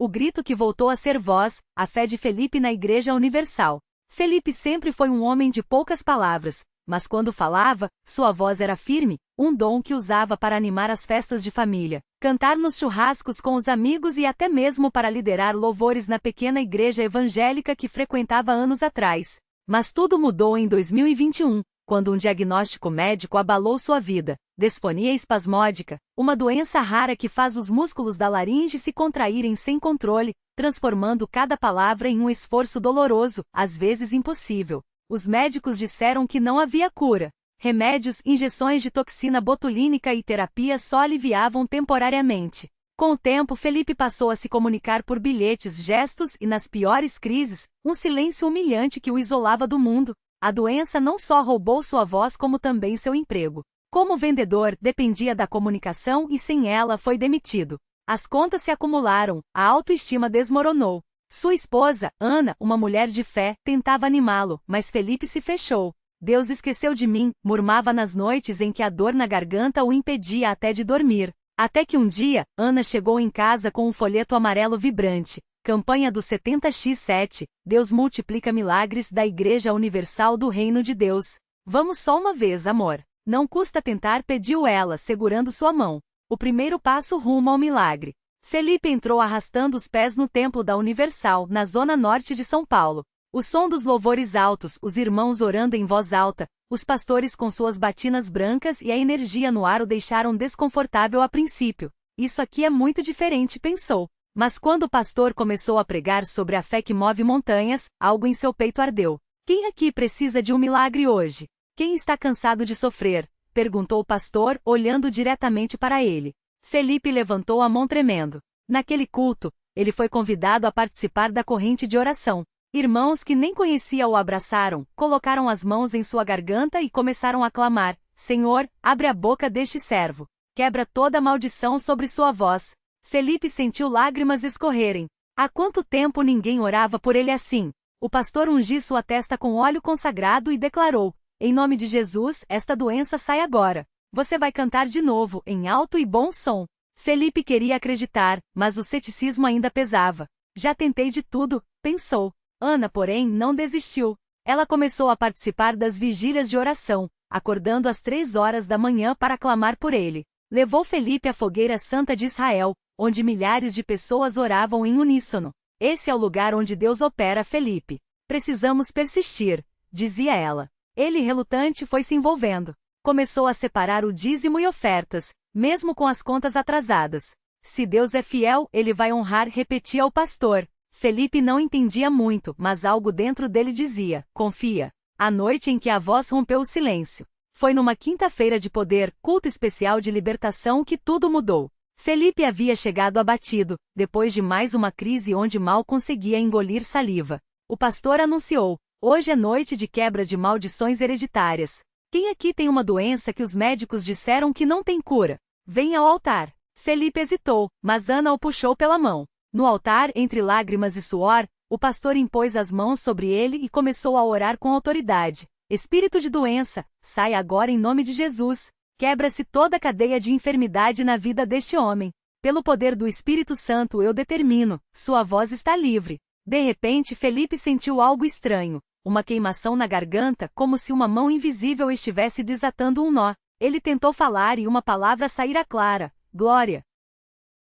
O grito que voltou a ser voz, a fé de Felipe na Igreja Universal. Felipe sempre foi um homem de poucas palavras, mas quando falava, sua voz era firme, um dom que usava para animar as festas de família, cantar nos churrascos com os amigos e até mesmo para liderar louvores na pequena igreja evangélica que frequentava anos atrás. Mas tudo mudou em 2021, quando um diagnóstico médico abalou sua vida. Disfonia espasmódica, uma doença rara que faz os músculos da laringe se contraírem sem controle, transformando cada palavra em um esforço doloroso, às vezes impossível. Os médicos disseram que não havia cura. Remédios, injeções de toxina botulínica e terapias só aliviavam temporariamente. Com o tempo, Felipe passou a se comunicar por bilhetes, gestos e, nas piores crises, um silêncio humilhante que o isolava do mundo. A doença não só roubou sua voz como também seu emprego. Como vendedor, dependia da comunicação e sem ela foi demitido. As contas se acumularam, a autoestima desmoronou. Sua esposa, Ana, uma mulher de fé, tentava animá-lo, mas Felipe se fechou. Deus esqueceu de mim, murmava nas noites em que a dor na garganta o impedia até de dormir. Até que um dia, Ana chegou em casa com um folheto amarelo vibrante. Campanha do 70x7, Deus multiplica milagres da Igreja Universal do Reino de Deus. Vamos só uma vez, amor. Não custa tentar, pediu ela, segurando sua mão. O primeiro passo rumo ao milagre. Felipe entrou arrastando os pés no templo da Universal, na zona norte de São Paulo. O som dos louvores altos, os irmãos orando em voz alta, os pastores com suas batinas brancas e a energia no ar o deixaram desconfortável a princípio. Isso aqui é muito diferente, pensou. Mas quando o pastor começou a pregar sobre a fé que move montanhas, algo em seu peito ardeu. Quem aqui precisa de um milagre hoje? Quem está cansado de sofrer? Perguntou o pastor, olhando diretamente para ele. Felipe levantou a mão tremendo. Naquele culto, ele foi convidado a participar da corrente de oração. Irmãos que nem conhecia o abraçaram, colocaram as mãos em sua garganta e começaram a clamar: Senhor, abre a boca deste servo. Quebra toda a maldição sobre sua voz. Felipe sentiu lágrimas escorrerem. Há quanto tempo ninguém orava por ele assim? O pastor ungiu sua testa com óleo consagrado e declarou: Em nome de Jesus, esta doença sai agora. Você vai cantar de novo, em alto e bom som. Felipe queria acreditar, mas o ceticismo ainda pesava. Já tentei de tudo, pensou. Ana, porém, não desistiu. Ela começou a participar das vigílias de oração, acordando às 3 horas da manhã para clamar por ele. Levou Felipe à fogueira santa de Israel, onde milhares de pessoas oravam em uníssono. Esse é o lugar onde Deus opera, Felipe. Precisamos persistir, dizia ela. Ele, relutante, foi se envolvendo. Começou a separar o dízimo e ofertas, mesmo com as contas atrasadas. Se Deus é fiel, ele vai honrar, repetia ao pastor. Felipe não entendia muito, mas algo dentro dele dizia: confia. A noite em que a voz rompeu o silêncio. Foi numa quinta-feira de poder, culto especial de libertação, que tudo mudou. Felipe havia chegado abatido, depois de mais uma crise onde mal conseguia engolir saliva. O pastor anunciou: hoje é noite de quebra de maldições hereditárias. Quem aqui tem uma doença que os médicos disseram que não tem cura? Venha ao altar. Felipe hesitou, mas Ana o puxou pela mão. No altar, entre lágrimas e suor, o pastor impôs as mãos sobre ele e começou a orar com autoridade. Espírito de doença, sai agora em nome de Jesus. Quebra-se toda a cadeia de enfermidade na vida deste homem. Pelo poder do Espírito Santo eu determino, sua voz está livre. De repente Felipe sentiu algo estranho. Uma queimação na garganta, como se uma mão invisível estivesse desatando um nó. Ele tentou falar e uma palavra saíra clara: glória.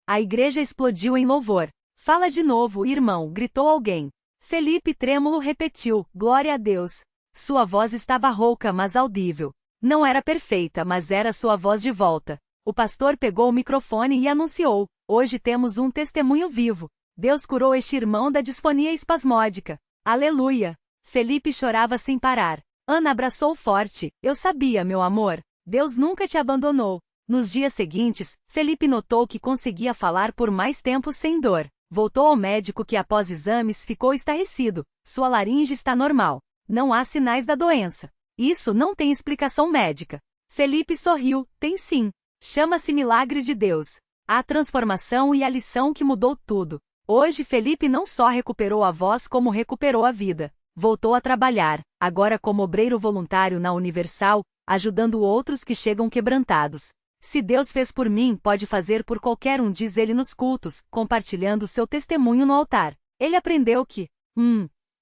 A igreja explodiu em louvor. Fala de novo, irmão, gritou alguém. Felipe, trêmulo, repetiu: glória a Deus. Sua voz estava rouca, mas audível. Não era perfeita, mas era sua voz de volta. O pastor pegou o microfone e anunciou: hoje temos um testemunho vivo. Deus curou este irmão da disfonia espasmódica. Aleluia! Felipe chorava sem parar. Ana abraçou forte: eu sabia, meu amor. Deus nunca te abandonou. Nos dias seguintes, Felipe notou que conseguia falar por mais tempo sem dor. Voltou ao médico que após exames ficou estarrecido. Sua laringe está normal. Não há sinais da doença. Isso não tem explicação médica. Felipe sorriu: tem sim. Chama-se milagre de Deus. A transformação e a lição que mudou tudo. Hoje Felipe não só recuperou a voz como recuperou a vida. Voltou a trabalhar, agora como obreiro voluntário na Universal, ajudando outros que chegam quebrantados. Se Deus fez por mim, pode fazer por qualquer um, diz ele nos cultos, compartilhando seu testemunho no altar. Ele aprendeu que,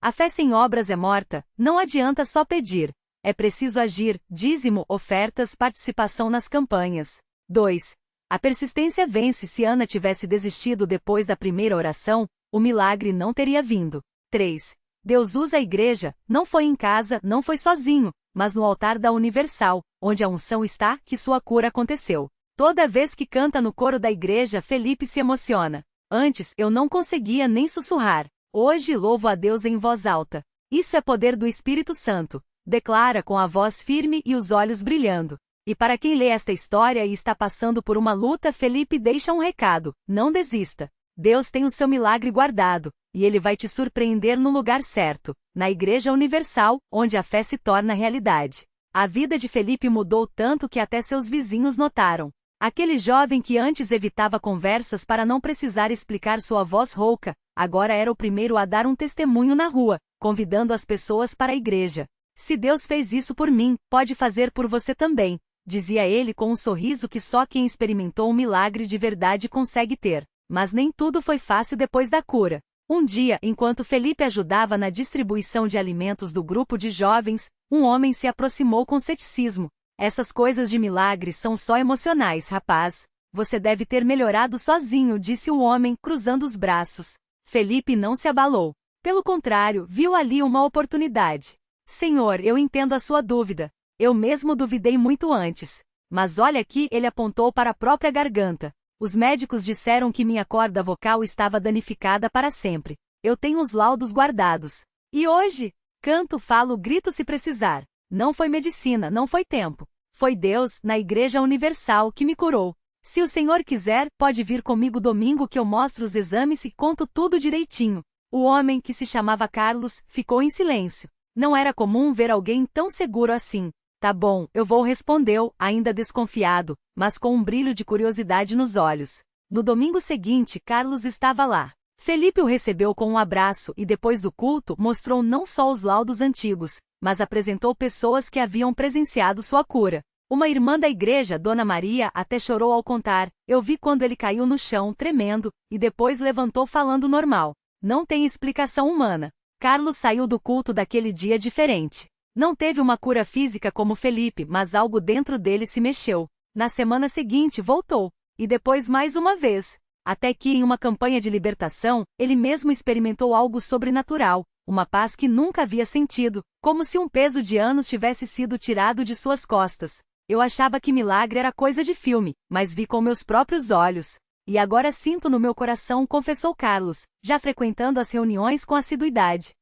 a fé sem obras é morta, não adianta só pedir. É preciso agir, dízimo, ofertas, participação nas campanhas. 2. A persistência vence. Se Ana tivesse desistido depois da primeira oração, o milagre não teria vindo. 3. Deus usa a igreja, não foi em casa, não foi sozinho, mas no altar da Universal, onde a unção está, que sua cura aconteceu. Toda vez que canta no coro da igreja, Felipe se emociona. Antes, eu não conseguia nem sussurrar. Hoje louvo a Deus em voz alta. Isso é poder do Espírito Santo. Declara com a voz firme e os olhos brilhando. E para quem lê esta história e está passando por uma luta, Felipe deixa um recado: não desista. Deus tem o seu milagre guardado, e ele vai te surpreender no lugar certo, na Igreja Universal, onde a fé se torna realidade. A vida de Felipe mudou tanto que até seus vizinhos notaram. Aquele jovem que antes evitava conversas para não precisar explicar sua voz rouca, agora era o primeiro a dar um testemunho na rua, convidando as pessoas para a igreja. Se Deus fez isso por mim, pode fazer por você também, dizia ele com um sorriso que só quem experimentou um milagre de verdade consegue ter. Mas nem tudo foi fácil depois da cura. Um dia, enquanto Felipe ajudava na distribuição de alimentos do grupo de jovens, um homem se aproximou com ceticismo. Essas coisas de milagres são só emocionais, rapaz. Você deve ter melhorado sozinho, disse o homem, cruzando os braços. Felipe não se abalou. Pelo contrário, viu ali uma oportunidade. Senhor, eu entendo a sua dúvida. Eu mesmo duvidei muito antes. Mas olha aqui, ele apontou para a própria garganta. Os médicos disseram que minha corda vocal estava danificada para sempre. Eu tenho os laudos guardados. E hoje? Canto, falo, grito se precisar. Não foi medicina, não foi tempo. Foi Deus, na Igreja Universal, que me curou. Se o Senhor quiser, pode vir comigo domingo que eu mostro os exames e conto tudo direitinho. O homem, que se chamava Carlos, ficou em silêncio. Não era comum ver alguém tão seguro assim. Tá bom, eu vou, respondeu, ainda desconfiado, mas com um brilho de curiosidade nos olhos. No domingo seguinte, Carlos estava lá. Felipe o recebeu com um abraço e depois do culto mostrou não só os laudos antigos, mas apresentou pessoas que haviam presenciado sua cura. Uma irmã da igreja, Dona Maria, até chorou ao contar: eu vi quando ele caiu no chão, tremendo, e depois levantou falando normal. Não tem explicação humana. Carlos saiu do culto daquele dia diferente. Não teve uma cura física como Felipe, mas algo dentro dele se mexeu. Na semana seguinte voltou. E depois mais uma vez. Até que em uma campanha de libertação, ele mesmo experimentou algo sobrenatural. Uma paz que nunca havia sentido, como se um peso de anos tivesse sido tirado de suas costas. Eu achava que milagre era coisa de filme, mas vi com meus próprios olhos. E agora sinto no meu coração, confessou Carlos, já frequentando as reuniões com assiduidade.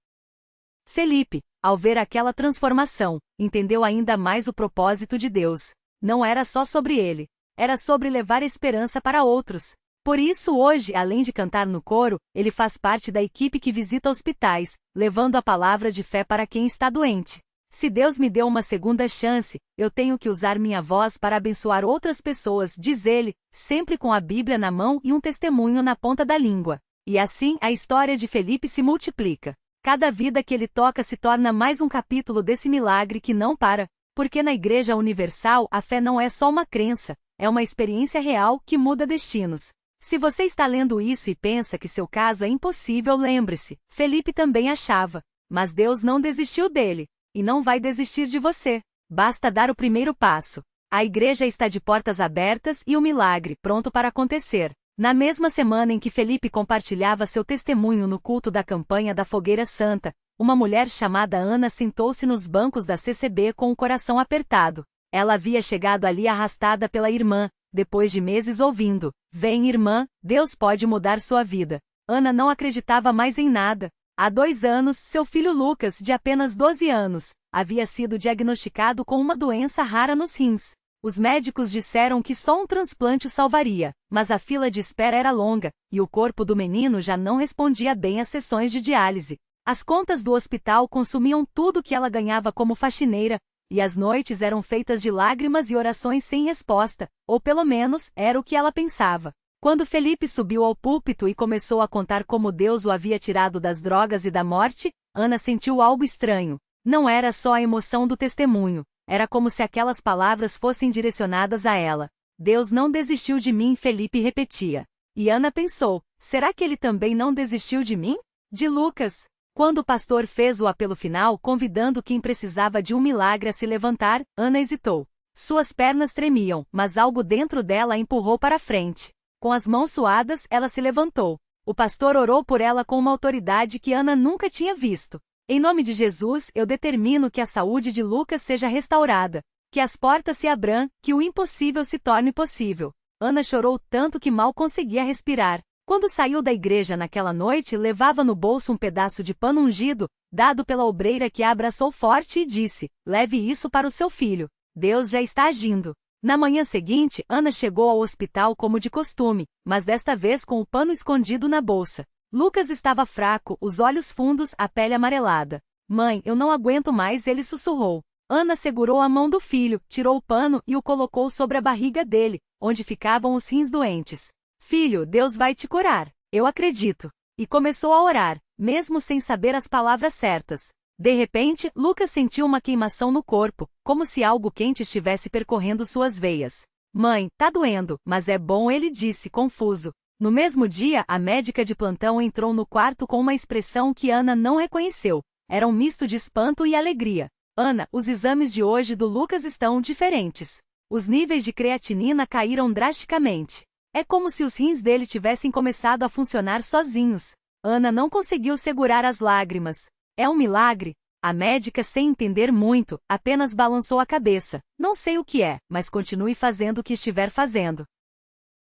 Felipe, ao ver aquela transformação, entendeu ainda mais o propósito de Deus. Não era só sobre ele. Era sobre levar esperança para outros. Por isso hoje, além de cantar no coro, ele faz parte da equipe que visita hospitais, levando a palavra de fé para quem está doente. Se Deus me deu uma segunda chance, eu tenho que usar minha voz para abençoar outras pessoas, diz ele, sempre com a Bíblia na mão e um testemunho na ponta da língua. E assim, a história de Felipe se multiplica. Cada vida que ele toca se torna mais um capítulo desse milagre que não para, porque na Igreja Universal a fé não é só uma crença, é uma experiência real que muda destinos. Se você está lendo isso e pensa que seu caso é impossível, lembre-se, Felipe também achava. Mas Deus não desistiu dele, e não vai desistir de você. Basta dar o primeiro passo. A igreja está de portas abertas e o milagre pronto para acontecer. Na mesma semana em que Felipe compartilhava seu testemunho no culto da campanha da Fogueira Santa, uma mulher chamada Ana sentou-se nos bancos da CCB com o coração apertado. Ela havia chegado ali arrastada pela irmã, depois de meses ouvindo: "Vem, irmã, Deus pode mudar sua vida." Ana não acreditava mais em nada. Há 2 anos, seu filho Lucas, de apenas 12 anos, havia sido diagnosticado com uma doença rara nos rins. Os médicos disseram que só um transplante o salvaria, mas a fila de espera era longa, e o corpo do menino já não respondia bem às sessões de diálise. As contas do hospital consumiam tudo que ela ganhava como faxineira, e as noites eram feitas de lágrimas e orações sem resposta, ou pelo menos, era o que ela pensava. Quando Felipe subiu ao púlpito e começou a contar como Deus o havia tirado das drogas e da morte, Ana sentiu algo estranho. Não era só a emoção do testemunho, era como se aquelas palavras fossem direcionadas a ela. Deus não desistiu de mim, Felipe repetia. E Ana pensou, será que ele também não desistiu de mim? De Lucas. Quando o pastor fez o apelo final convidando quem precisava de um milagre a se levantar, Ana hesitou. Suas pernas tremiam, mas algo dentro dela a empurrou para frente. Com as mãos suadas, ela se levantou. O pastor orou por ela com uma autoridade que Ana nunca tinha visto. Em nome de Jesus, eu determino que a saúde de Lucas seja restaurada. Que as portas se abram, que o impossível se torne possível. Ana chorou tanto que mal conseguia respirar. Quando saiu da igreja naquela noite, levava no bolso um pedaço de pano ungido, dado pela obreira que a abraçou forte e disse, leve isso para o seu filho. Deus já está agindo. Na manhã seguinte, Ana chegou ao hospital como de costume, mas desta vez com o pano escondido na bolsa. Lucas estava fraco, os olhos fundos, a pele amarelada. Mãe, eu não aguento mais, ele sussurrou. Ana segurou a mão do filho, tirou o pano e o colocou sobre a barriga dele, onde ficavam os rins doentes. Filho, Deus vai te curar. Eu acredito. E começou a orar, mesmo sem saber as palavras certas. De repente, Lucas sentiu uma queimação no corpo, como se algo quente estivesse percorrendo suas veias. Mãe, tá doendo, mas é bom, ele disse, confuso. No mesmo dia, a médica de plantão entrou no quarto com uma expressão que Ana não reconheceu. Era um misto de espanto e alegria. Ana, os exames de hoje do Lucas estão diferentes. Os níveis de creatinina caíram drasticamente. É como se os rins dele tivessem começado a funcionar sozinhos. Ana não conseguiu segurar as lágrimas. É um milagre? A médica, sem entender muito, apenas balançou a cabeça. Não sei o que é, mas continue fazendo o que estiver fazendo.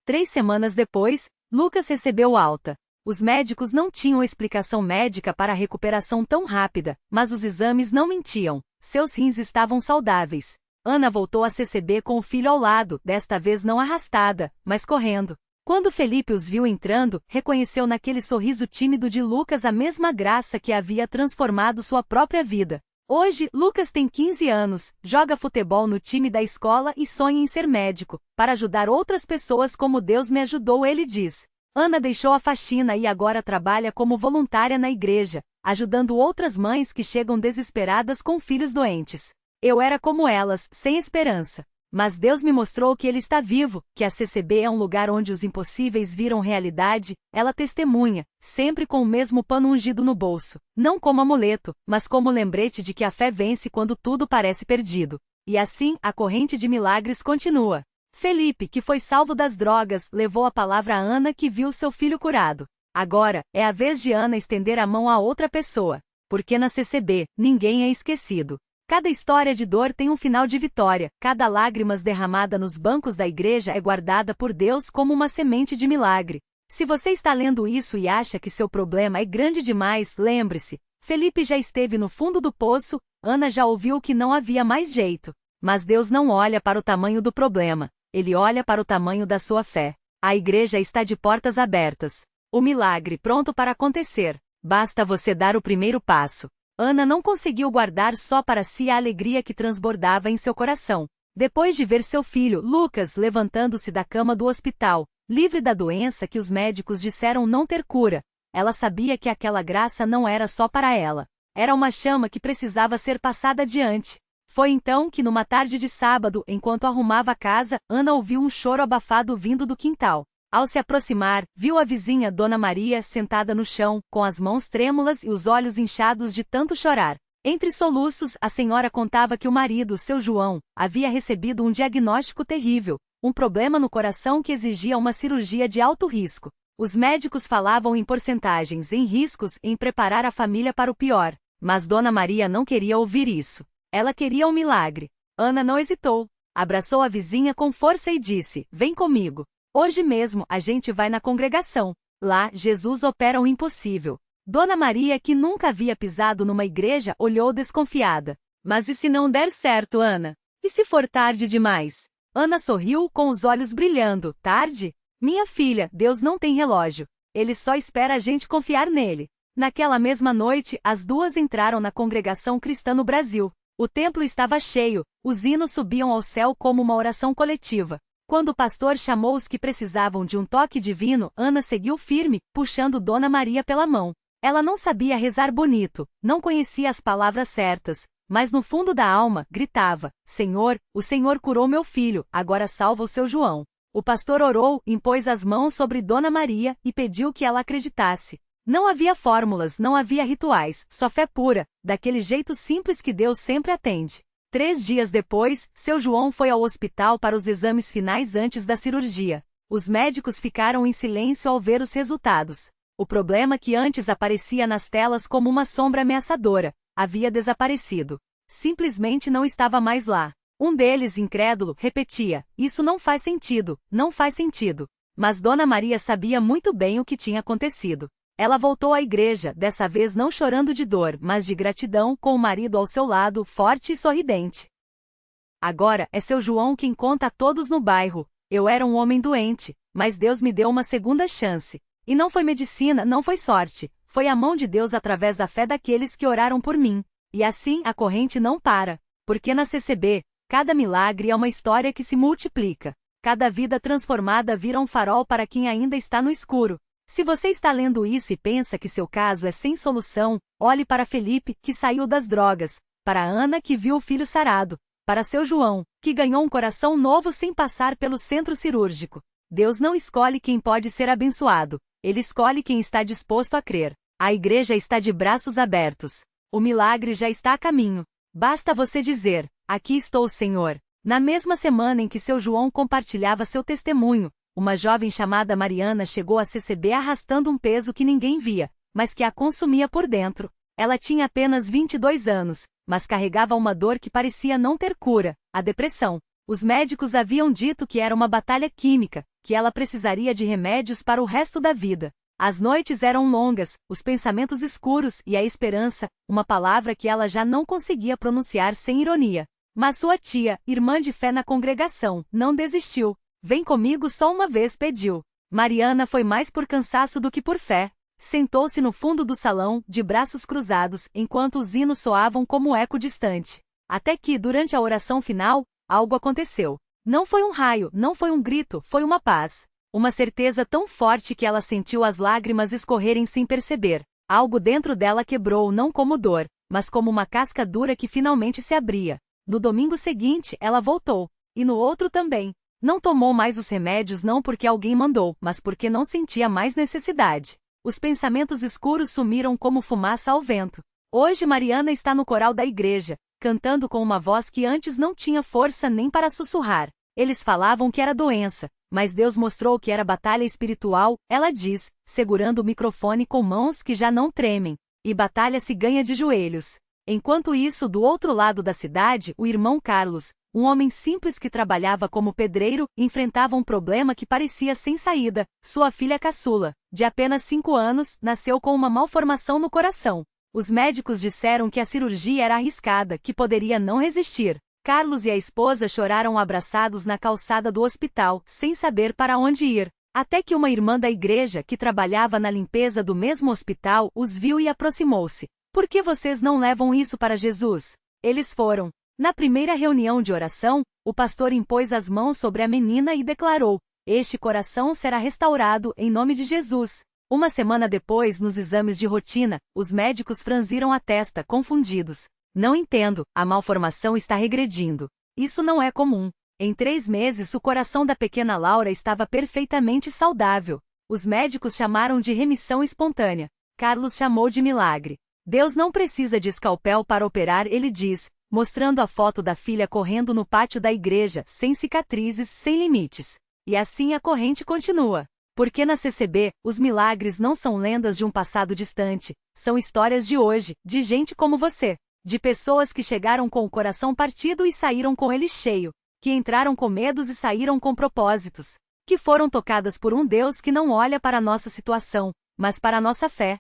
3 semanas depois, Lucas recebeu alta. Os médicos não tinham explicação médica para a recuperação tão rápida, mas os exames não mentiam. Seus rins estavam saudáveis. Ana voltou a CCB com o filho ao lado, desta vez não arrastada, mas correndo. Quando Felipe os viu entrando, reconheceu naquele sorriso tímido de Lucas a mesma graça que havia transformado sua própria vida. Hoje, Lucas tem 15 anos, joga futebol no time da escola e sonha em ser médico, para ajudar outras pessoas como Deus me ajudou, ele diz. Ana deixou a faxina e agora trabalha como voluntária na igreja, ajudando outras mães que chegam desesperadas com filhos doentes. Eu era como elas, sem esperança. Mas Deus me mostrou que Ele está vivo, que a CCB é um lugar onde os impossíveis viram realidade, ela testemunha, sempre com o mesmo pano ungido no bolso. Não como amuleto, mas como lembrete de que a fé vence quando tudo parece perdido. E assim, a corrente de milagres continua. Felipe, que foi salvo das drogas, levou a palavra a Ana que viu seu filho curado. Agora, é a vez de Ana estender a mão a outra pessoa. Porque na CCB, ninguém é esquecido. Cada história de dor tem um final de vitória, cada lágrima derramada nos bancos da igreja é guardada por Deus como uma semente de milagre. Se você está lendo isso e acha que seu problema é grande demais, lembre-se, Felipe já esteve no fundo do poço, Ana já ouviu que não havia mais jeito. Mas Deus não olha para o tamanho do problema, Ele olha para o tamanho da sua fé. A igreja está de portas abertas. O milagre pronto para acontecer. Basta você dar o primeiro passo. Ana não conseguiu guardar só para si a alegria que transbordava em seu coração. Depois de ver seu filho, Lucas, levantando-se da cama do hospital, livre da doença que os médicos disseram não ter cura, ela sabia que aquela graça não era só para ela. Era uma chama que precisava ser passada adiante. Foi então que numa tarde de sábado, enquanto arrumava a casa, Ana ouviu um choro abafado vindo do quintal. Ao se aproximar, viu a vizinha Dona Maria sentada no chão, com as mãos trêmulas e os olhos inchados de tanto chorar. Entre soluços, a senhora contava que o marido, seu João, havia recebido um diagnóstico terrível, um problema no coração que exigia uma cirurgia de alto risco. Os médicos falavam em porcentagens, em riscos, em preparar a família para o pior. Mas Dona Maria não queria ouvir isso. Ela queria um milagre. Ana não hesitou. Abraçou a vizinha com força e disse, vem comigo. Hoje mesmo a gente vai na congregação. Lá, Jesus opera o impossível. Dona Maria, que nunca havia pisado numa igreja, olhou desconfiada. Mas e se não der certo, Ana? E se for tarde demais? Ana sorriu com os olhos brilhando. Tarde? Minha filha, Deus não tem relógio. Ele só espera a gente confiar nele. Naquela mesma noite, as duas entraram na congregação cristã no Brasil. O templo estava cheio, os hinos subiam ao céu como uma oração coletiva. Quando o pastor chamou os que precisavam de um toque divino, Ana seguiu firme, puxando Dona Maria pela mão. Ela não sabia rezar bonito, não conhecia as palavras certas, Mas no fundo da alma, gritava: Senhor, o Senhor curou meu filho, agora salva o seu João. O pastor orou, impôs as mãos sobre Dona Maria e pediu que ela acreditasse. Não havia fórmulas, não havia rituais, só fé pura, daquele jeito simples que Deus sempre atende. 3 dias depois, seu João foi ao hospital para os exames finais antes da cirurgia. Os médicos ficaram em silêncio ao ver os resultados. O problema que antes aparecia nas telas como uma sombra ameaçadora, havia desaparecido. Simplesmente não estava mais lá. Um deles, incrédulo, repetia: Isso não faz sentido, não faz sentido. Mas Dona Maria sabia muito bem o que tinha acontecido. Ela voltou à igreja, dessa vez não chorando de dor, mas de gratidão, com o marido ao seu lado, forte e sorridente. Agora, é seu João quem conta a todos no bairro: Eu era um homem doente, mas Deus me deu uma segunda chance. E não foi medicina, não foi sorte, foi a mão de Deus através da fé daqueles que oraram por mim. E assim, a corrente não para. Porque na CCB, cada milagre é uma história que se multiplica. Cada vida transformada vira um farol para quem ainda está no escuro. Se você está lendo isso e pensa que seu caso é sem solução, olhe para Felipe, que saiu das drogas, para Ana, que viu o filho sarado, para seu João, que ganhou um coração novo sem passar pelo centro cirúrgico. Deus não escolhe quem pode ser abençoado, Ele escolhe quem está disposto a crer. A igreja está de braços abertos. O milagre já está a caminho. Basta você dizer: Aqui estou, Senhor. Na mesma semana em que seu João compartilhava seu testemunho, uma jovem chamada Mariana chegou à CCB arrastando um peso que ninguém via, mas que a consumia por dentro. Ela tinha apenas 22 anos, mas carregava uma dor que parecia não ter cura: a depressão. Os médicos haviam dito que era uma batalha química, que ela precisaria de remédios para o resto da vida. As noites eram longas, os pensamentos escuros e a esperança, uma palavra que ela já não conseguia pronunciar sem ironia. Mas sua tia, irmã de fé na congregação, não desistiu. Vem comigo só uma vez, pediu. Mariana foi mais por cansaço do que por fé. Sentou-se no fundo do salão, de braços cruzados, enquanto os hinos soavam como eco distante. Até que, durante a oração final, algo aconteceu. Não foi um raio, não foi um grito, foi uma paz. Uma certeza tão forte que ela sentiu as lágrimas escorrerem sem perceber. Algo dentro dela quebrou não como dor, mas como uma casca dura que finalmente se abria. No domingo seguinte, ela voltou. E no outro também. Não tomou mais os remédios não porque alguém mandou, mas porque não sentia mais necessidade. Os pensamentos escuros sumiram como fumaça ao vento. Hoje Mariana está no coral da igreja, cantando com uma voz que antes não tinha força nem para sussurrar. Eles falavam que era doença, mas Deus mostrou que era batalha espiritual, ela diz, segurando o microfone com mãos que já não tremem. E batalha se ganha de joelhos. Enquanto isso, do outro lado da cidade, o irmão Carlos, um homem simples que trabalhava como pedreiro, enfrentava um problema que parecia sem saída. Sua filha caçula, de apenas 5 anos, nasceu com uma malformação no coração. Os médicos disseram que a cirurgia era arriscada, que poderia não resistir. Carlos e a esposa choraram abraçados na calçada do hospital, sem saber para onde ir. Até que uma irmã da igreja, que trabalhava na limpeza do mesmo hospital, os viu e aproximou-se. Por que vocês não levam isso para Jesus? Eles foram. Na primeira reunião de oração, o pastor impôs as mãos sobre a menina e declarou: Este coração será restaurado em nome de Jesus. Uma semana depois, nos exames de rotina, os médicos franziram a testa, confundidos. Não entendo, a malformação está regredindo. Isso não é comum. Em 3 meses, o coração da pequena Laura estava perfeitamente saudável. Os médicos chamaram de remissão espontânea. Carlos chamou de milagre. Deus não precisa de escalpel para operar, ele diz, mostrando a foto da filha correndo no pátio da igreja, sem cicatrizes, sem limites. E assim a corrente continua. Porque na CCB, os milagres não são lendas de um passado distante, são histórias de hoje, de gente como você. De pessoas que chegaram com o coração partido e saíram com ele cheio. Que entraram com medos e saíram com propósitos. Que foram tocadas por um Deus que não olha para a nossa situação, mas para a nossa fé.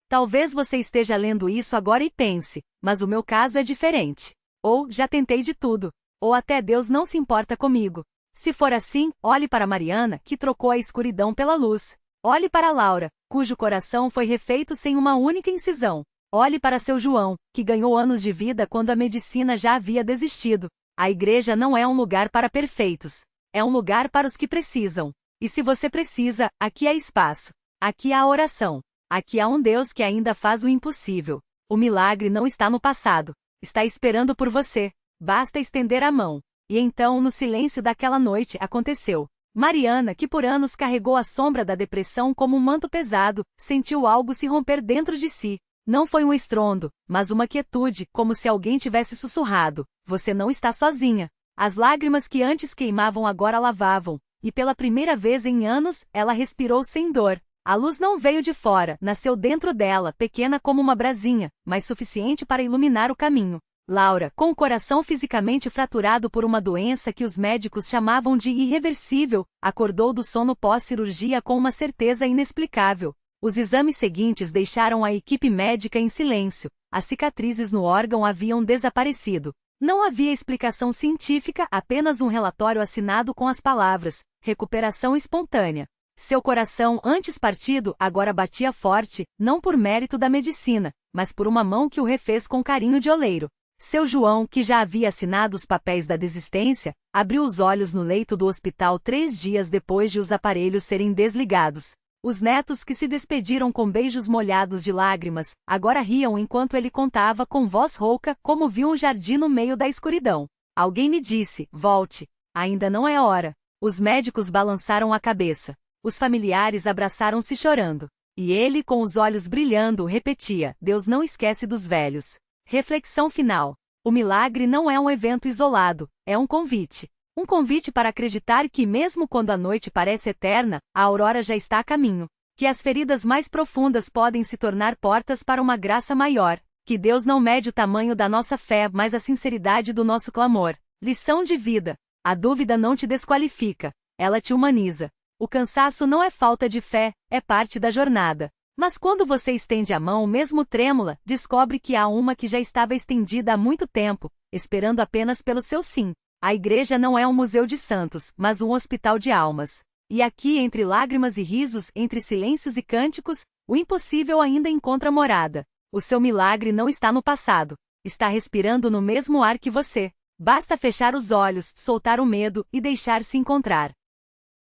Talvez você esteja lendo isso agora e pense, mas o meu caso é diferente. Ou, já tentei de tudo. Ou até Deus não se importa comigo. Se for assim, olhe para Mariana, que trocou a escuridão pela luz. Olhe para Laura, cujo coração foi refeito sem uma única incisão. Olhe para seu João, que ganhou anos de vida quando a medicina já havia desistido. A igreja não é um lugar para perfeitos. É um lugar para os que precisam. E se você precisa, aqui há espaço. Aqui há oração. Aqui há um Deus que ainda faz o impossível. O milagre não está no passado. Está esperando por você. Basta estender a mão. E então, no silêncio daquela noite, aconteceu. Mariana, que por anos carregou a sombra da depressão como um manto pesado, sentiu algo se romper dentro de si. Não foi um estrondo, mas uma quietude, como se alguém tivesse sussurrado: você não está sozinha. As lágrimas que antes queimavam agora lavavam, e pela primeira vez em anos, ela respirou sem dor. A luz não veio de fora, nasceu dentro dela, pequena como uma brasinha, mas suficiente para iluminar o caminho. Laura, com o coração fisicamente fraturado por uma doença que os médicos chamavam de irreversível, acordou do sono pós-cirurgia com uma certeza inexplicável. Os exames seguintes deixaram a equipe médica em silêncio. As cicatrizes no órgão haviam desaparecido. Não havia explicação científica, apenas um relatório assinado com as palavras: recuperação espontânea. Seu coração, antes partido, agora batia forte, não por mérito da medicina, mas por uma mão que o refez com carinho de oleiro. Seu João, que já havia assinado os papéis da desistência, abriu os olhos no leito do hospital 3 dias depois de os aparelhos serem desligados. Os netos, que se despediram com beijos molhados de lágrimas, agora riam enquanto ele contava com voz rouca como viu um jardim no meio da escuridão. Alguém me disse: volte. Ainda não é hora. Os médicos balançaram a cabeça. Os familiares abraçaram-se chorando. E ele, com os olhos brilhando, repetia: Deus não esquece dos velhos. Reflexão final. O milagre não é um evento isolado, é um convite. Um convite para acreditar que, mesmo quando a noite parece eterna, a aurora já está a caminho. Que as feridas mais profundas podem se tornar portas para uma graça maior. Que Deus não mede o tamanho da nossa fé, mas a sinceridade do nosso clamor. Lição de vida. A dúvida não te desqualifica, ela te humaniza. O cansaço não é falta de fé, é parte da jornada. Mas quando você estende a mão, mesmo trêmula, descobre que há uma que já estava estendida há muito tempo, esperando apenas pelo seu sim. A igreja não é um museu de santos, mas um hospital de almas. E aqui, entre lágrimas e risos, entre silêncios e cânticos, o impossível ainda encontra morada. O seu milagre não está no passado. Está respirando no mesmo ar que você. Basta fechar os olhos, soltar o medo e deixar-se encontrar.